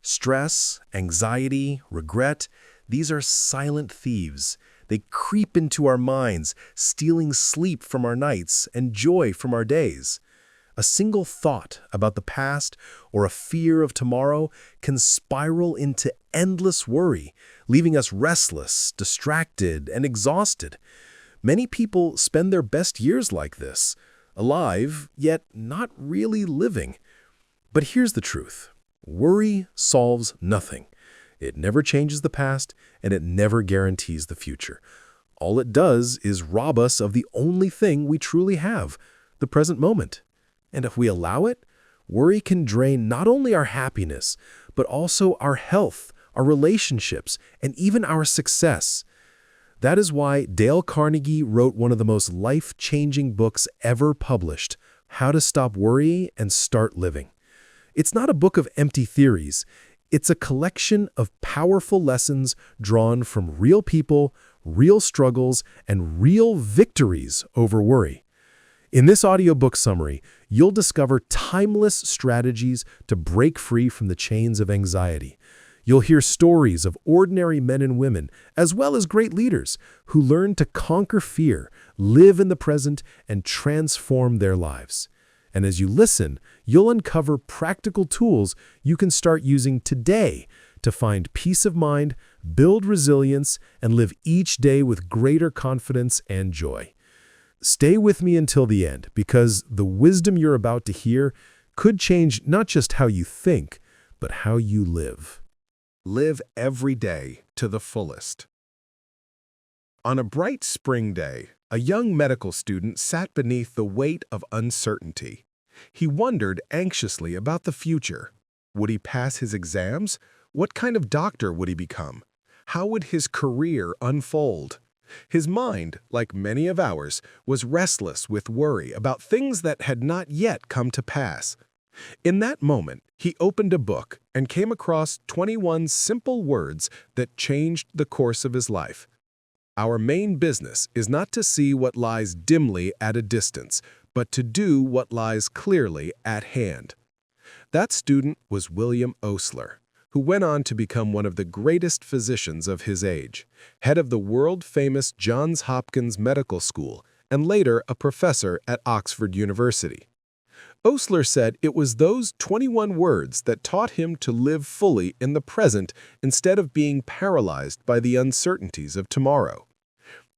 Stress, anxiety, regret, these are silent thieves. They creep into our minds, stealing sleep from our nights and joy from our days. A single thought about the past or a fear of tomorrow can spiral into endless worry, leaving us restless, distracted, and exhausted. Many people spend their best years like this, alive, yet not really living. But here's the truth. Worry solves nothing. It never changes the past, and it never guarantees the future. All it does is rob us of the only thing we truly have, the present moment. And if we allow it, worry can drain not only our happiness, but also our health, our relationships, and even our success. That is why Dale Carnegie wrote one of the most life-changing books ever published, How to Stop Worrying and Start Living. It's not a book of empty theories. It's a collection of powerful lessons drawn from real people, real struggles, and real victories over worry. In this audiobook summary, you'll discover timeless strategies to break free from the chains of anxiety. You'll hear stories of ordinary men and women, as well as great leaders, who learned to conquer fear, live in the present, and transform their lives. And as you listen, you'll uncover practical tools you can start using today to find peace of mind, build resilience, and live each day with greater confidence and joy. Stay with me until the end, because the wisdom you're about to hear could change not just how you think, but how you live. Live every day to the fullest. On a bright spring day, a young medical student sat beneath the weight of uncertainty. He wondered anxiously about the future. Would he pass his exams? What kind of doctor would he become? How would his career unfold? His mind, like many of ours, was restless with worry about things that had not yet come to pass. In that moment, he opened a book and came across 21 simple words that changed the course of his life. Our main business is not to see what lies dimly at a distance, but to do what lies clearly at hand. That student was William Osler, who went on to become one of the greatest physicians of his age, head of the world-famous Johns Hopkins Medical School, and later a professor at Oxford University. Osler said it was those 21 words that taught him to live fully in the present instead of being paralyzed by the uncertainties of tomorrow.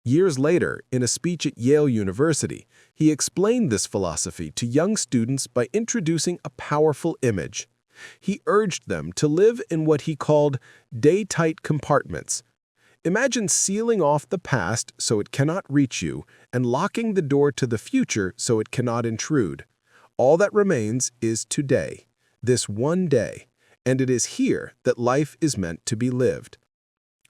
Years later, in a speech at Yale University, he explained this philosophy to young students by introducing a powerful image. He urged them to live in what he called day-tight compartments. Imagine sealing off the past so it cannot reach you and locking the door to the future so it cannot intrude. All that remains is today, this one day, and it is here that life is meant to be lived.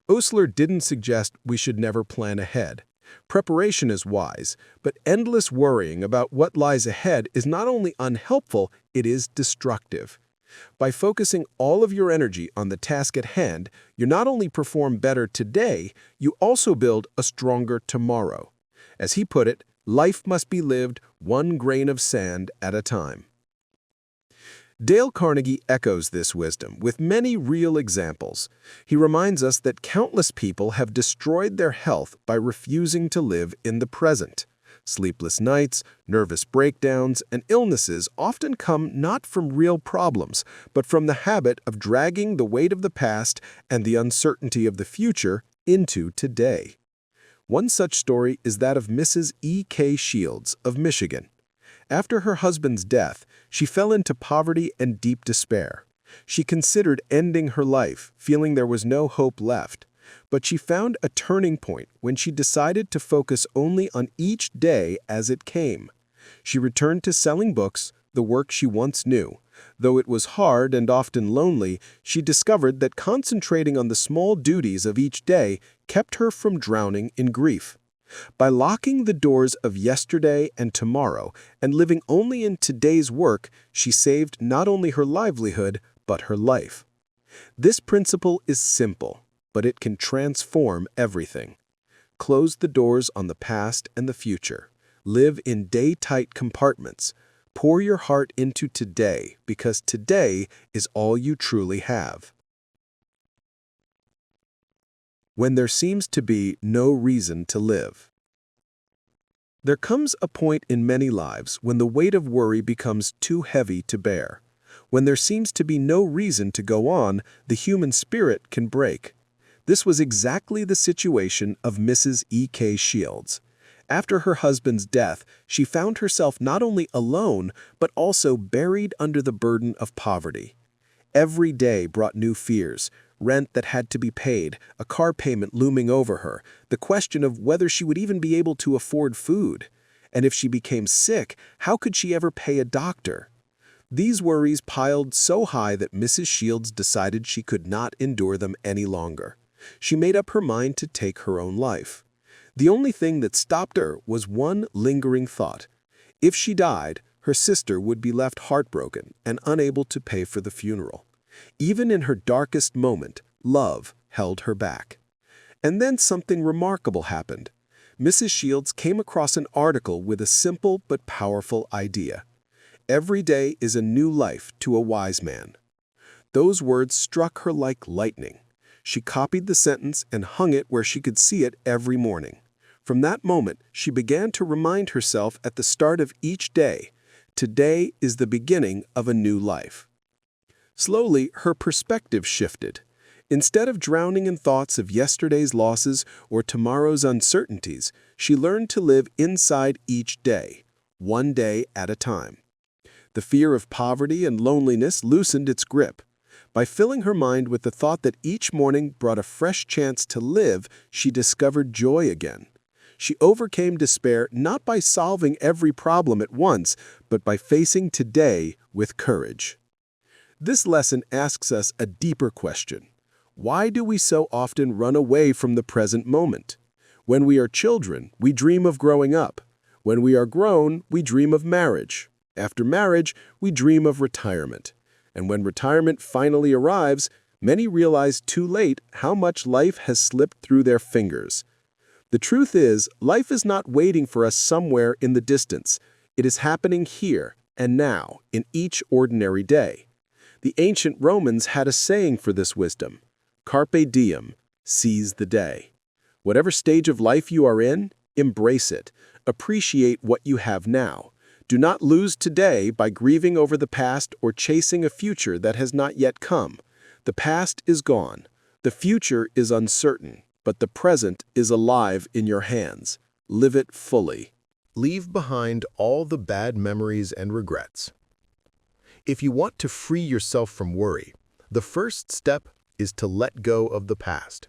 Osler didn't suggest we should never plan ahead. Preparation is wise, but endless worrying about what lies ahead is not only unhelpful, it is destructive. By focusing all of your energy on the task at hand, you not only perform better today, you also build a stronger tomorrow. As he put it, life must be lived one grain of sand at a time. Dale Carnegie echoes this wisdom with many real examples. He reminds us that countless people have destroyed their health by refusing to live in the present. Sleepless nights, nervous breakdowns, and illnesses often come not from real problems, but from the habit of dragging the weight of the past and the uncertainty of the future into today. One such story is that of Mrs. E.K. Shields of Michigan. After her husband's death, she fell into poverty and deep despair. She considered ending her life, feeling there was no hope left. But she found a turning point when she decided to focus only on each day as it came. She returned to selling books, the work she once knew. Though it was hard and often lonely, she discovered that concentrating on the small duties of each day kept her from drowning in grief. By locking the doors of yesterday and tomorrow and living only in today's work, she saved not only her livelihood, but her life. This principle is simple, but it can transform everything. Close the doors on the past and the future. Live in day-tight compartments. Pour your heart into today because today is all you truly have. When there seems to be no reason to live. There comes a point in many lives when the weight of worry becomes too heavy to bear. When there seems to be no reason to go on, the human spirit can break. This was exactly the situation of Mrs. E.K. Shields. After her husband's death, she found herself not only alone, but also buried under the burden of poverty. Every day brought new fears, rent that had to be paid, a car payment looming over her, the question of whether she would even be able to afford food. And if she became sick, how could she ever pay a doctor? These worries piled so high that Mrs. Shields decided she could not endure them any longer. She made up her mind to take her own life. The only thing that stopped her was one lingering thought. If she died, her sister would be left heartbroken and unable to pay for the funeral. Even in her darkest moment, love held her back. And then something remarkable happened. Mrs. Shields came across an article with a simple but powerful idea. Every day is a new life to a wise man. Those words struck her like lightning. She copied the sentence and hung it where she could see it every morning. From that moment, she began to remind herself at the start of each day, today is the beginning of a new life. Slowly, her perspective shifted. Instead of drowning in thoughts of yesterday's losses or tomorrow's uncertainties, she learned to live inside each day, one day at a time. The fear of poverty and loneliness loosened its grip. By filling her mind with the thought that each morning brought a fresh chance to live, she discovered joy again. She overcame despair not by solving every problem at once, but by facing today with courage. This lesson asks us a deeper question. Why do we so often run away from the present moment? When we are children, we dream of growing up. When we are grown, we dream of marriage. After marriage, we dream of retirement. And when retirement finally arrives, many realize too late how much life has slipped through their fingers. The truth is, life is not waiting for us somewhere in the distance. It is happening here and now, in each ordinary day. The ancient Romans had a saying for this wisdom: Carpe diem, seize the day. Whatever stage of life you are in, embrace it. Appreciate what you have now. Do not lose today by grieving over the past or chasing a future that has not yet come. The past is gone. The future is uncertain, but the present is alive in your hands. Live it fully. Leave behind all the bad memories and regrets. If you want to free yourself from worry, the first step is to let go of the past.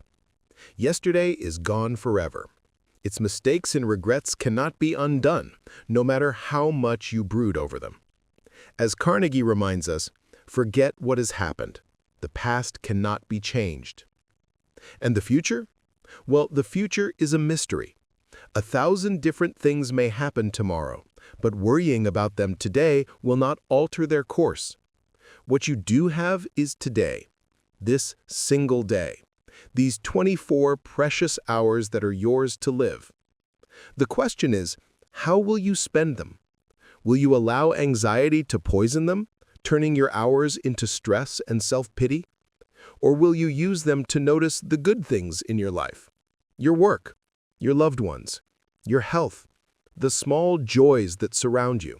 Yesterday is gone forever. Its mistakes and regrets cannot be undone, no matter how much you brood over them. As Carnegie reminds us, forget what has happened. The past cannot be changed. And the future? Well, the future is a mystery. 1,000 different things may happen tomorrow, but worrying about them today will not alter their course. What you do have is today, this single day, these 24 precious hours that are yours to live. The question is, how will you spend them? Will you allow anxiety to poison them, turning your hours into stress and self-pity? Or will you use them to notice the good things in your life? Your work, your loved ones, your health, the small joys that surround you.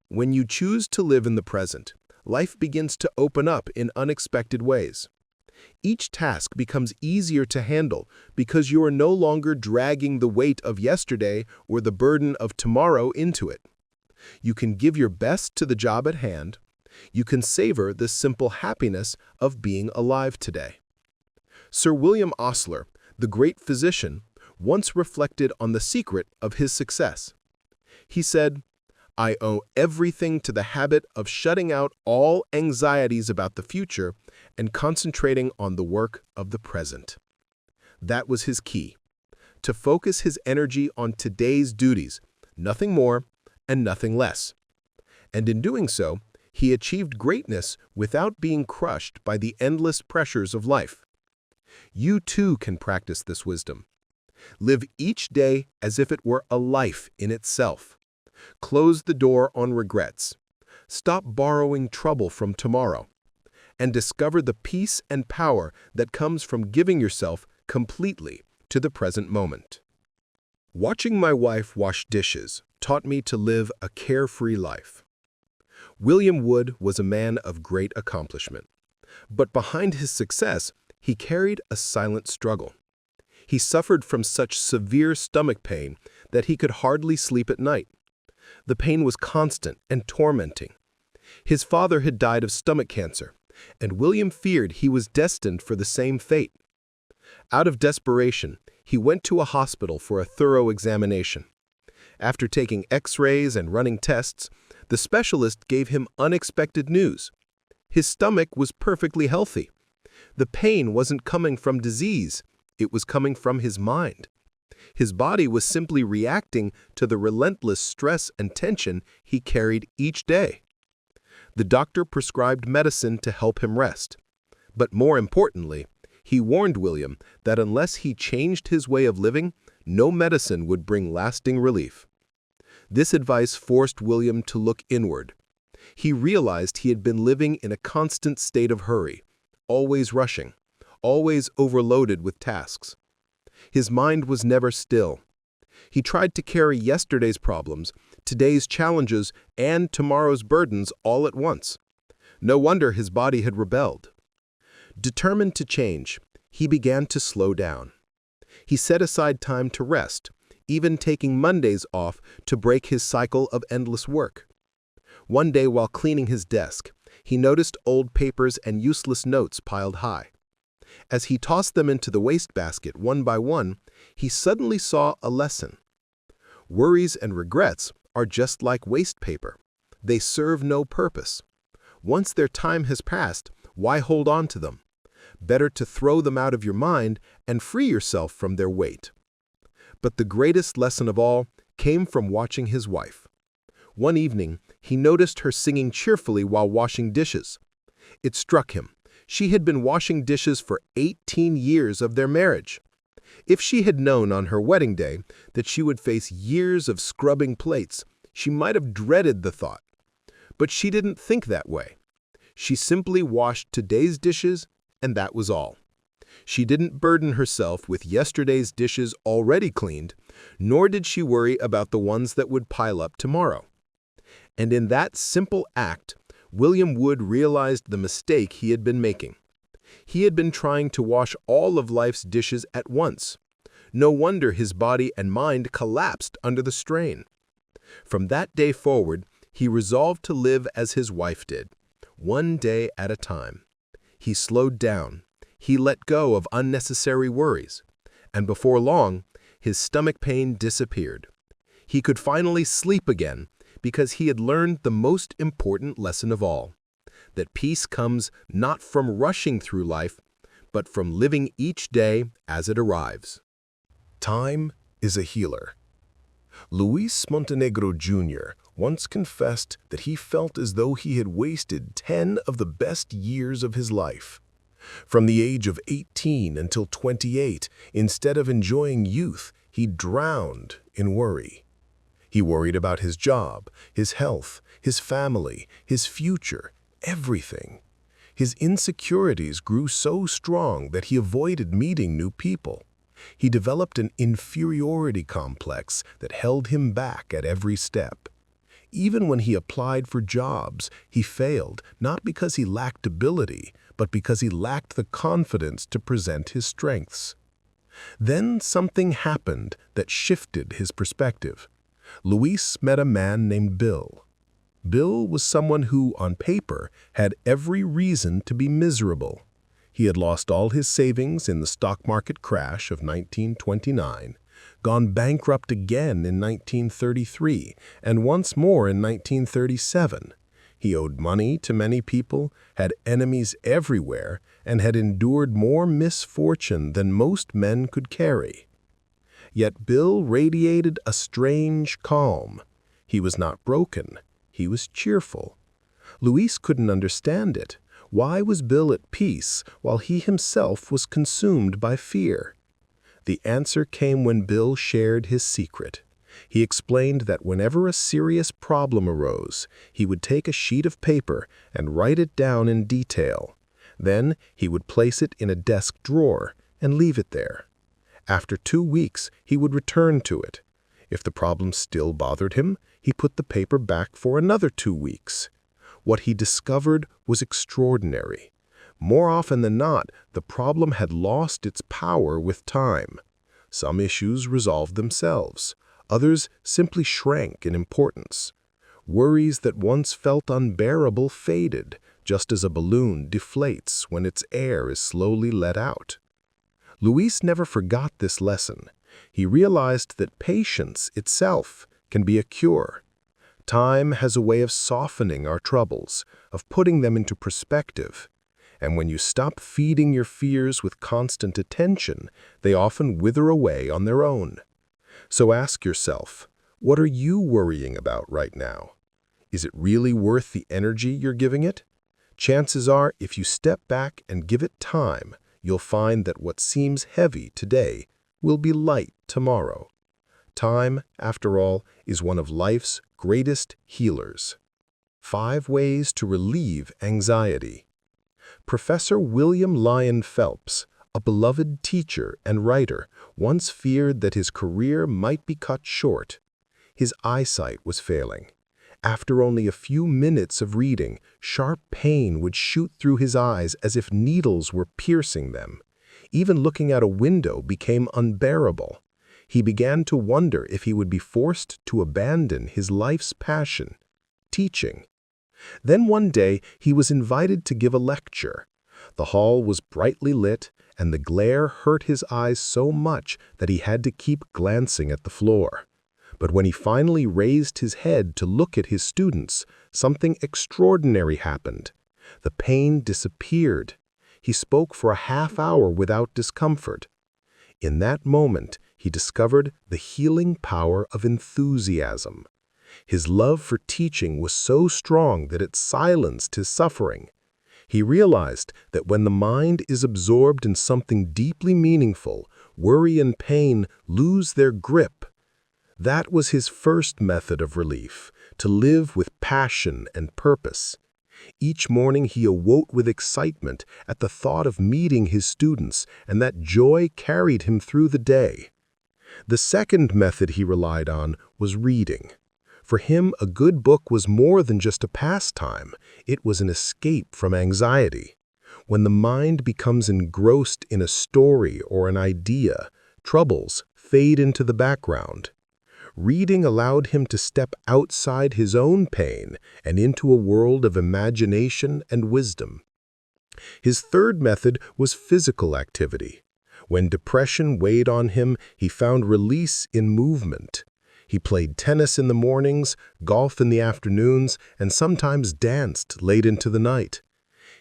When you choose to live in the present, life begins to open up in unexpected ways. Each task becomes easier to handle because you are no longer dragging the weight of yesterday or the burden of tomorrow into it. You can give your best to the job at hand. You can savor the simple happiness of being alive today. Sir William Osler, the great physician, once reflected on the secret of his success. He said, "I owe everything to the habit of shutting out all anxieties about the future and concentrating on the work of the present." That was his key, to focus his energy on today's duties, nothing more and nothing less. And in doing so, he achieved greatness without being crushed by the endless pressures of life. You too can practice this wisdom. Live each day as if it were a life in itself. Close the door on regrets. Stop borrowing trouble from tomorrow. And discover the peace and power that comes from giving yourself completely to the present moment. Watching my wife wash dishes taught me to live a carefree life. William Wood was a man of great accomplishment, but behind his success, he carried a silent struggle. He suffered from such severe stomach pain that he could hardly sleep at night. The pain was constant and tormenting. His father had died of stomach cancer, and William feared he was destined for the same fate. Out of desperation, he went to a hospital for a thorough examination. After taking X-rays and running tests, the specialist gave him unexpected news. His stomach was perfectly healthy. The pain wasn't coming from disease, it was coming from his mind. His body was simply reacting to the relentless stress and tension he carried each day. The doctor prescribed medicine to help him rest. But more importantly, he warned William that unless he changed his way of living, no medicine would bring lasting relief. This advice forced William to look inward. He realized he had been living in a constant state of hurry, always rushing, always overloaded with tasks. His mind was never still. He tried to carry yesterday's problems, today's challenges, and tomorrow's burdens all at once. No wonder his body had rebelled. Determined to change, he began to slow down. He set aside time to rest, even taking Mondays off to break his cycle of endless work. One day while cleaning his desk, he noticed old papers and useless notes piled high. As he tossed them into the wastebasket one by one, he suddenly saw a lesson. Worries and regrets are just like waste paper. They serve no purpose. Once their time has passed, why hold on to them? Better to throw them out of your mind and free yourself from their weight. But the greatest lesson of all came from watching his wife. One evening, he noticed her singing cheerfully while washing dishes. It struck him. She had been washing dishes for 18 years of their marriage. If she had known on her wedding day that she would face years of scrubbing plates, she might have dreaded the thought. But she didn't think that way. She simply washed today's dishes, and that was all. She didn't burden herself with yesterday's dishes already cleaned, nor did she worry about the ones that would pile up tomorrow. And in that simple act, William Wood realized the mistake he had been making. He had been trying to wash all of life's dishes at once. No wonder his body and mind collapsed under the strain. From that day forward, he resolved to live as his wife did, one day at a time. He slowed down. He let go of unnecessary worries. And before long, his stomach pain disappeared. He could finally sleep again because he had learned the most important lesson of all, that peace comes not from rushing through life, but from living each day as it arrives. Time is a healer. Luis Montenegro Jr. once confessed that he felt as though he had wasted 10 of the best years of his life. From the age of 18 until 28, instead of enjoying youth, he drowned in worry. He worried about his job, his health, his family, his future, everything. His insecurities grew so strong that he avoided meeting new people. He developed an inferiority complex that held him back at every step. Even when he applied for jobs, he failed, not because he lacked ability, but because he lacked the confidence to present his strengths. Then something happened that shifted his perspective. Luis met a man named Bill. Bill was someone who, on paper, had every reason to be miserable. He had lost all his savings in the stock market crash of 1929, gone bankrupt again in 1933, and once more in 1937. He owed money to many people, had enemies everywhere, and had endured more misfortune than most men could carry. Yet Bill radiated a strange calm. He was not broken. He was cheerful. Luis couldn't understand it. Why was Bill at peace while he himself was consumed by fear? The answer came when Bill shared his secret. He explained that whenever a serious problem arose, he would take a sheet of paper and write it down in detail. Then he would place it in a desk drawer and leave it there. After 2 weeks, he would return to it. If the problem still bothered him, he put the paper back for another 2 weeks. What he discovered was extraordinary. More often than not, the problem had lost its power with time. Some issues resolved themselves. Others simply shrank in importance. Worries that once felt unbearable faded, just as a balloon deflates when its air is slowly let out. Luis never forgot this lesson. He realized that patience itself can be a cure. Time has a way of softening our troubles, of putting them into perspective. And when you stop feeding your fears with constant attention, they often wither away on their own. So ask yourself, what are you worrying about right now? Is it really worth the energy you're giving it? Chances are, if you step back and give it time, you'll find that what seems heavy today will be light tomorrow. Time, after all, is one of life's greatest healers. 5 ways to relieve anxiety. Professor William Lyon Phelps, a beloved teacher and writer, once feared that his career might be cut short. His eyesight was failing. After only a few minutes of reading, sharp pain would shoot through his eyes as if needles were piercing them. Even looking out a window became unbearable. He began to wonder if he would be forced to abandon his life's passion, teaching. Then one day he was invited to give a lecture. The hall was brightly lit, and the glare hurt his eyes so much that he had to keep glancing at the floor. But when he finally raised his head to look at his students, something extraordinary happened. The pain disappeared. He spoke for a half-hour without discomfort. In that moment, he discovered the healing power of enthusiasm. His love for teaching was so strong that it silenced his suffering. He realized that when the mind is absorbed in something deeply meaningful, worry and pain lose their grip. That was his first method of relief, to live with passion and purpose. Each morning he awoke with excitement at the thought of meeting his students, and that joy carried him through the day. The second method he relied on was reading. For him, a good book was more than just a pastime. It was an escape from anxiety. When the mind becomes engrossed in a story or an idea, troubles fade into the background. Reading allowed him to step outside his own pain and into a world of imagination and wisdom. His third method was physical activity. When depression weighed on him, he found release in movement. He played tennis in the mornings, golf in the afternoons, and sometimes danced late into the night.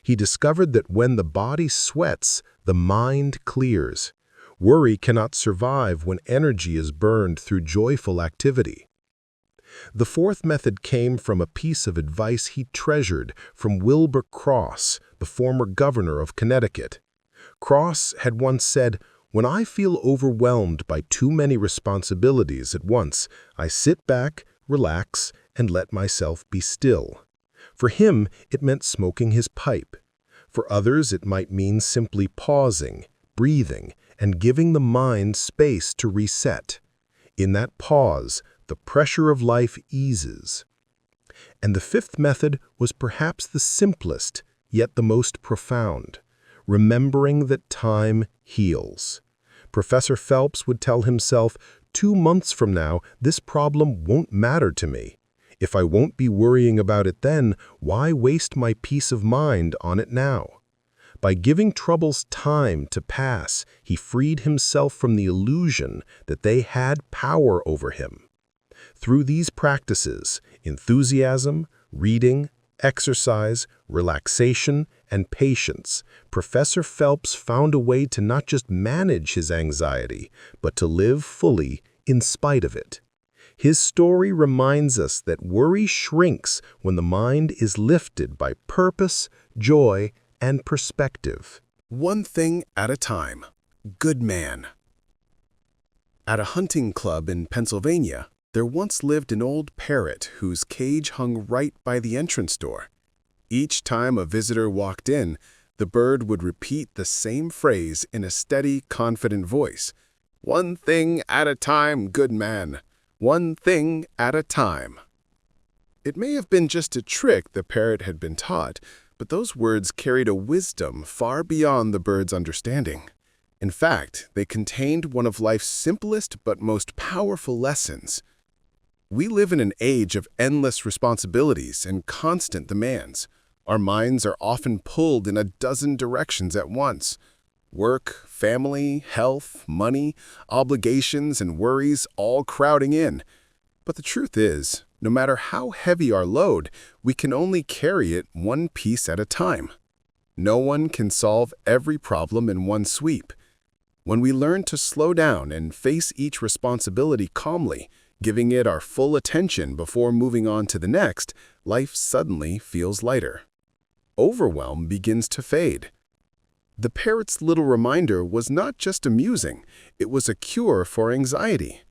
He discovered that when the body sweats, the mind clears. Worry cannot survive when energy is burned through joyful activity. The fourth method came from a piece of advice he treasured from Wilbur Cross, the former governor of Connecticut. Cross had once said, "When I feel overwhelmed by too many responsibilities at once, I sit back, relax, and let myself be still." For him, it meant smoking his pipe. For others, it might mean simply pausing, breathing, and giving the mind space to reset. In that pause, the pressure of life eases. And the fifth method was perhaps the simplest, yet the most profound: remembering that time heals. Professor Phelps would tell himself, 2 months from now, this problem won't matter to me. If I won't be worrying about it then, why waste my peace of mind on it now? By giving troubles time to pass, he freed himself from the illusion that they had power over him. Through these practices, enthusiasm, reading, exercise, relaxation, and patience, Professor Phelps found a way to not just manage his anxiety, but to live fully in spite of it. His story reminds us that worry shrinks when the mind is lifted by purpose, joy, and perspective. One thing at a time. Good man. At a hunting club in Pennsylvania, There once lived an old parrot whose cage hung right by the entrance door. Each time a visitor walked in, the bird would repeat the same phrase in a steady, confident voice. "One thing at a time, good man. One thing at a time." It may have been just a trick the parrot had been taught, but those words carried a wisdom far beyond the bird's understanding. In fact, they contained one of life's simplest but most powerful lessons. We live in an age of endless responsibilities and constant demands. Our minds are often pulled in a dozen directions at once. Work, family, health, money, obligations, and worries all crowding in. But the truth is, no matter how heavy our load, we can only carry it one piece at a time. No one can solve every problem in one sweep. When we learn to slow down and face each responsibility calmly, giving it our full attention before moving on to the next, life suddenly feels lighter. Overwhelm begins to fade. The parrot's little reminder was not just amusing, it was a cure for anxiety.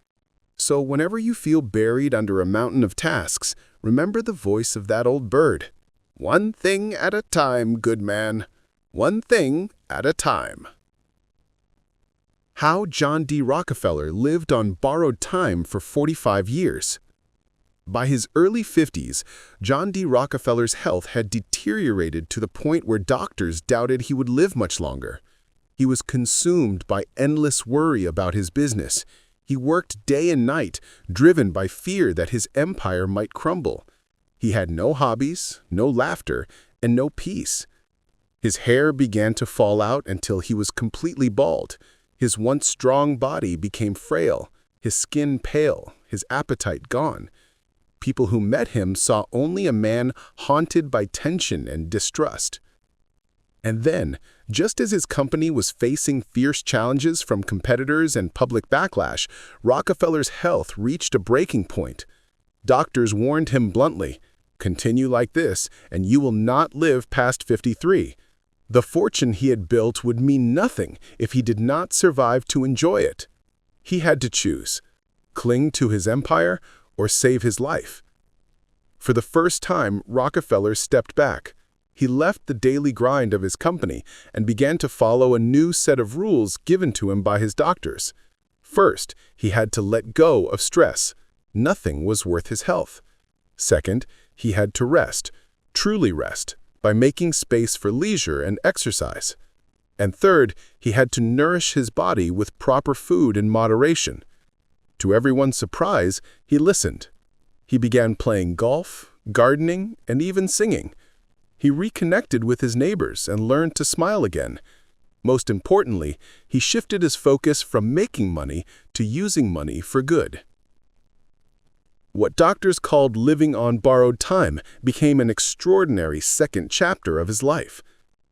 So whenever you feel buried under a mountain of tasks, remember the voice of that old bird. One thing at a time, good man. One thing at a time. How John D. Rockefeller lived on borrowed time for 45 years. By his early 50s, John D. Rockefeller's health had deteriorated to the point where doctors doubted he would live much longer. He was consumed by endless worry about his business. He worked day and night, driven by fear that his empire might crumble. He had no hobbies, no laughter, and no peace. His hair began to fall out until he was completely bald. His once strong body became frail, his skin pale, his appetite gone. People who met him saw only a man haunted by tension and distrust. And then, just as his company was facing fierce challenges from competitors and public backlash, Rockefeller's health reached a breaking point. Doctors warned him bluntly, "Continue like this, and you will not live past 53. The fortune he had built would mean nothing if he did not survive to enjoy it. He had to choose, cling to his empire or save his life. For the first time, Rockefeller stepped back. He left the daily grind of his company and began to follow a new set of rules given to him by his doctors. First, he had to let go of stress. Nothing was worth his health. Second, he had to rest, truly rest, by making space for leisure and exercise. And third, he had to nourish his body with proper food in moderation. To everyone's surprise, he listened. He began playing golf, gardening, and even singing. He reconnected with his neighbors and learned to smile again. Most importantly, he shifted his focus from making money to using money for good. What doctors called living on borrowed time became an extraordinary second chapter of his life.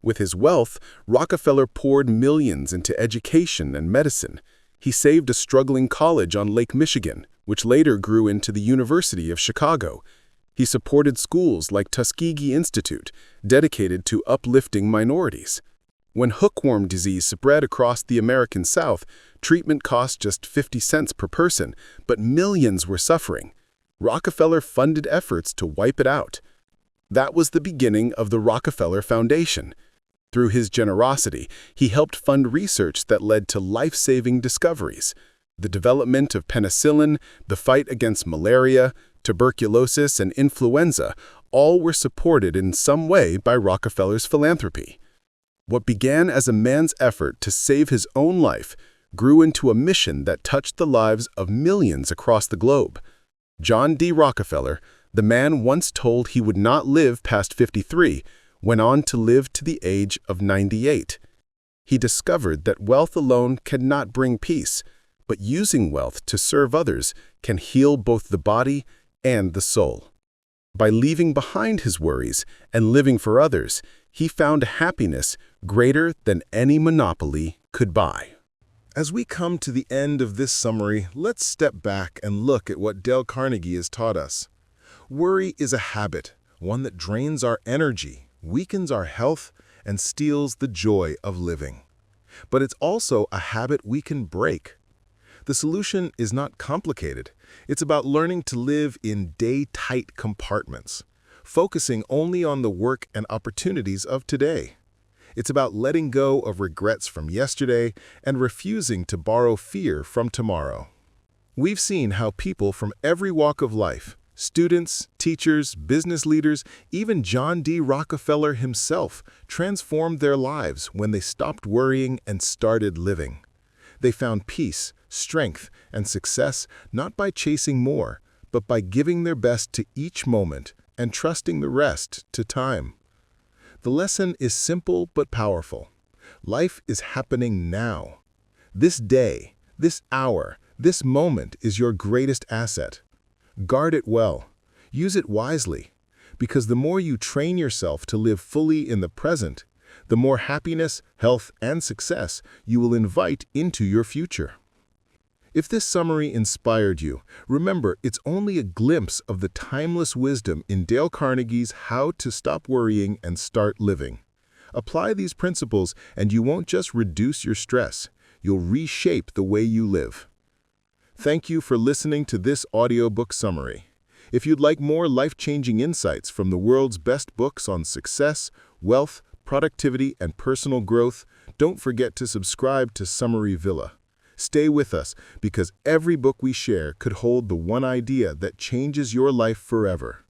With his wealth, Rockefeller poured millions into education and medicine. He saved a struggling college on Lake Michigan, which later grew into the University of Chicago. He supported schools like Tuskegee Institute, dedicated to uplifting minorities. When hookworm disease spread across the American South, treatment cost just 50 cents per person, but millions were suffering. Rockefeller funded efforts to wipe it out. That was the beginning of the Rockefeller Foundation. Through his generosity, he helped fund research that led to life-saving discoveries. The development of penicillin, the fight against malaria, tuberculosis, and influenza all were supported in some way by Rockefeller's philanthropy. What began as a man's effort to save his own life grew into a mission that touched the lives of millions across the globe. John D. Rockefeller, the man once told he would not live past 53, went on to live to the age of 98. He discovered that wealth alone cannot bring peace, but using wealth to serve others can heal both the body and the soul. By leaving behind his worries and living for others, he found a happiness greater than any monopoly could buy. As we come to the end of this summary, let's step back and look at what Dale Carnegie has taught us. Worry is a habit, one that drains our energy, weakens our health, and steals the joy of living. But it's also a habit we can break. The The solution is not complicated. It's about learning to live in day-tight compartments, focusing only on the work and opportunities of today. It's about letting go of regrets from yesterday and refusing to borrow fear from tomorrow. We've seen how people from every walk of life, students, teachers, business leaders, even John D. Rockefeller himself, transformed their lives when they stopped worrying and started living. They found peace, strength, and success not by chasing more, but by giving their best to each moment and trusting the rest to time. The lesson is simple but powerful. Life is happening now. This day, this hour, this moment is your greatest asset. Guard it well. Use it wisely. Because the more you train yourself to live fully in the present, the more happiness, health, and success you will invite into your future. If this summary inspired you, remember it's only a glimpse of the timeless wisdom in Dale Carnegie's How to Stop Worrying and Start Living. Apply these principles and you won't just reduce your stress, you'll reshape the way you live. Thank you for listening to this audiobook summary. If you'd like more life-changing insights from the world's best books on success, wealth, productivity, and personal growth, don't forget to subscribe to Summary Villa. Stay with us because every book we share could hold the one idea that changes your life forever.